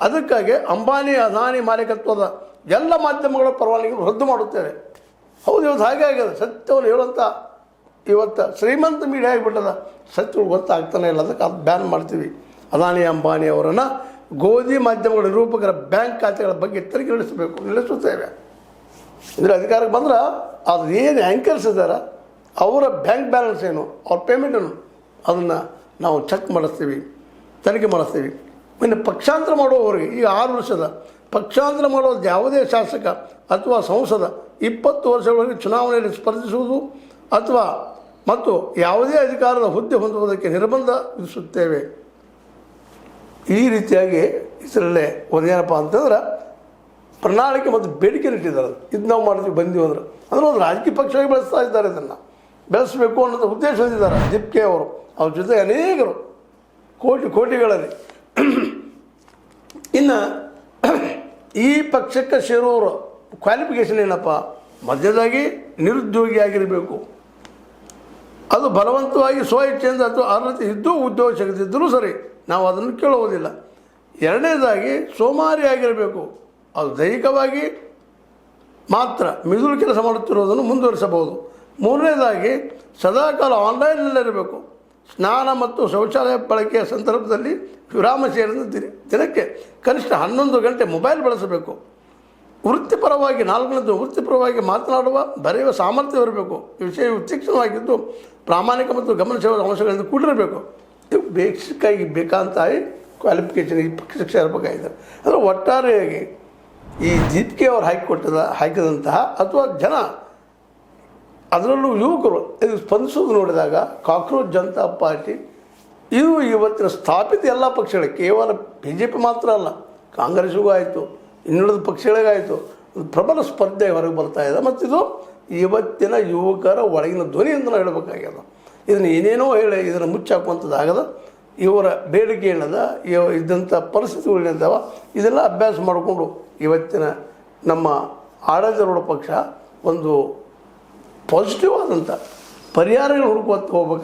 ಅದಕ್ಕಾಗಿ ಅಂಬಾನಿ ಅದಾನಿ ಮಾಲೀಕತ್ವದ ಎಲ್ಲ ಮಾಧ್ಯಮಗಳ ಪರವಾನಗಿ ರದ್ದು ಮಾಡುತ್ತೇವೆ. ಹೌದು, ಇವತ್ತು ಹಾಗೆ ಆಗಿದೆ. ಸತ್ಯವನ್ನು ಹೇಳುವಂಥ ಇವತ್ತು ಶ್ರೀಮಂತ ಮೀಡಿಯಾ ಆಗಿಬಿಟ್ಟದ. ಸತ್ಯಗಳು ಗೊತ್ತಾಗ್ತಾನೆ ಇಲ್ಲ, ಅದಕ್ಕೆ ಅದು ಬ್ಯಾನ್ ಮಾಡ್ತೀವಿ. ಅದಾನಿ ಅಂಬಾನಿ ಅವರನ್ನು ಗೋಧಿ ಮಾಧ್ಯಮಗಳ ನಿರೂಪಕರ ಬ್ಯಾಂಕ್ ಖಾತೆಗಳ ಬಗ್ಗೆ ಎಚ್ಚರಿಕೆ ನಡೆಸುತ್ತೇವೆ. ಅಂದರೆ ಅಧಿಕಾರಕ್ಕೆ ಬಂದ್ರೆ ಅದು ಏನು ಆ್ಯಂಕರ್ಸ್ ಇದ್ದಾರೆ ಅವರ ಬ್ಯಾಂಕ್ ಬ್ಯಾಲೆನ್ಸ್ ಏನು, ಅವ್ರ ಪೇಮೆಂಟನ್ನು ಅದನ್ನು ನಾವು ಚೆಕ್ ಮಾಡಿಸ್ತೀವಿ, ತನಿಖೆ ಮಾಡಿಸ್ತೀವಿ. ಇನ್ನು ಪಕ್ಷಾಂತರ ಮಾಡುವವರಿಗೆ ಈಗ 6 ವರ್ಷದ ಪಕ್ಷಾಂತರ ಮಾಡೋದು ಯಾವುದೇ ಶಾಸಕ ಅಥವಾ ಸಂಸದ 20 ವರ್ಷಗಳವರೆಗೆ ಚುನಾವಣೆಯಲ್ಲಿ ಸ್ಪರ್ಧಿಸುವುದು ಅಥವಾ ಮತ್ತು ಯಾವುದೇ ಅಧಿಕಾರದ ಹುದ್ದೆ ಹೊಂದುವುದಕ್ಕೆ ನಿರ್ಬಂಧ ವಿಧಿಸುತ್ತೇವೆ. ಈ ರೀತಿಯಾಗಿ ಇದರಲ್ಲೇ ಒಂದೇನಪ್ಪ ಅಂತಂದ್ರೆ ಪ್ರಣಾಳಿಕೆ ಮತ್ತು ಬೇಡಿಕೆ ಇಟ್ಟಿದ್ದಾರೆ. ಇದು ನಾವು ಮಾಡ್ತೀವಿ ಬಂದೀವಿ ಅಂದ್ರೆ ಒಂದು ರಾಜಕೀಯ ಪಕ್ಷವಾಗಿ ಬೆಳೆಸ್ತಾ ಇದ್ದಾರೆ. ಇದನ್ನು ಬೆಳೆಸಬೇಕು ಅನ್ನೋದು ಉದ್ದೇಶ ಹೊಂದಿದ್ದಾರೆ ಜಿಪ್ಕೆ ಅವರು. ಅವ್ರ ಜೊತೆ ಅನೇಕರು ಕೋಟಿಗಳಲ್ಲಿ. ಇನ್ನು ಈ ಪಕ್ಷಕ್ಕೆ ಸೇರುವವರು ಕ್ವಾಲಿಫಿಕೇಷನ್ ಏನಪ್ಪ? ಮೊದಲನೇದಾಗಿ ನಿರುದ್ಯೋಗಿಯಾಗಿರಬೇಕು. ಅದು ಬಲವಂತವಾಗಿ ಸ್ವ ಇಚ್ಛೆಯಿಂದ ಅಥವಾ ಅರ್ಹತೆ ಇದ್ದೂ ಉದ್ಯೋಗ ಸಿಗದಿದ್ದರೂ ಸರಿ, ನಾವು ಅದನ್ನು ಕೇಳುವುದಿಲ್ಲ. ಎರಡನೇದಾಗಿ ಸೋಮಾರಿಯಾಗಿರಬೇಕು. ಅದು ದೈಹಿಕವಾಗಿ ಮಾತ್ರ ಮಿದುಳು ಕೆಲಸ ಮಾಡುತ್ತಿರುವುದನ್ನು ಮುಂದುವರಿಸಬಹುದು. ಮೂರನೇದಾಗಿ ಸದಾಕಾಲ ಆನ್ಲೈನ್ನಲ್ಲಿರಬೇಕು. ಸ್ನಾನ ಮತ್ತು ಶೌಚಾಲಯ ಬಳಕೆಯ ಸಂದರ್ಭದಲ್ಲಿ ವಿರಾಮ ಸೇರಿದ ದಿನಕ್ಕೆ ಕನಿಷ್ಠ 11 ಗಂಟೆ ಮೊಬೈಲ್ ಬಳಸಬೇಕು. ವೃತ್ತಿಪರವಾಗಿ ಮಾತನಾಡುವ ಬರೆಯುವ ಸಾಮರ್ಥ್ಯವಿರಬೇಕು. ವಿಷಯವು ತೀಕ್ಷ್ಣವಾಗಿದ್ದು ಪ್ರಾಮಾಣಿಕ ಮತ್ತು ಗಮನಿಸುವ ಅಂಶಗಳಿಂದ ಕೂಡಿರಬೇಕು. ಇವು ಬೇಸಿಕ್ಕಾಗಿ ಬೇಕಾಂತಾಗಿ ಕ್ವಾಲಿಫಿಕೇಷನ್ ಈ ಪಕ್ಷಕ್ಕೆ ಸೇರಬೇಕಾಗಿದೆ. ಅಂದರೆ ಒಟ್ಟಾರೆಯಾಗಿ ಈ ಜಿಪ್ಕೆ ಅವರು ಹಾಕಿದಂತಹ ಅಥವಾ ಜನ ಅದರಲ್ಲೂ ಯುವಕರು ಇದು ಸ್ಪಂದಿಸೋದು ನೋಡಿದಾಗ ಕಾಕ್ರೋಚ್ ಜನತಾ ಪಾರ್ಟಿ ಇದು ಇವತ್ತಿನ ಸ್ಥಾಪಿತ ಎಲ್ಲ ಪಕ್ಷಗಳು, ಕೇವಲ BJP ಮಾತ್ರ ಅಲ್ಲ, ಕಾಂಗ್ರೆಸ್ಸಿಗೂ ಆಯಿತು, ಇನ್ನುಳಿದ ಪಕ್ಷಗಳಿಗಾಯಿತು, ಒಂದು ಪ್ರಬಲ ಸ್ಪರ್ಧೆ ಹೊರಗೆ ಬರ್ತಾ ಇದೆ. ಮತ್ತು ಇದು ಇವತ್ತಿನ ಯುವಕರ ಒಳಗಿನ ಧ್ವನಿ ಅಂತ ನಾವು ಹೇಳಬೇಕಾಗ್ಯದ. ಇದನ್ನು ಏನೇನೋ ಹೇಳಿ ಇದನ್ನು ಮುಚ್ಚಾಕುವಂಥದ್ದಾಗದ. ಇವರ ಬೇಡಿಕೆ ಏನದ, ಇದ್ದಂಥ ಪರಿಸ್ಥಿತಿಗಳೇನಿದ್ದಾವ ಇದೆಲ್ಲ ಅಭ್ಯಾಸ ಮಾಡಿಕೊಂಡು ಇವತ್ತಿನ ನಮ್ಮ ಆಡಳಿತಾರೂಢ ಪಕ್ಷ ಒಂದು ಪಾಸಿಟಿವ್ ಆದಂಥ ಪರಿಹಾರಗಳು ಹುಡುಕುವಂತ ಹೋಗ್ಬೇಕಾಗಿದೆ.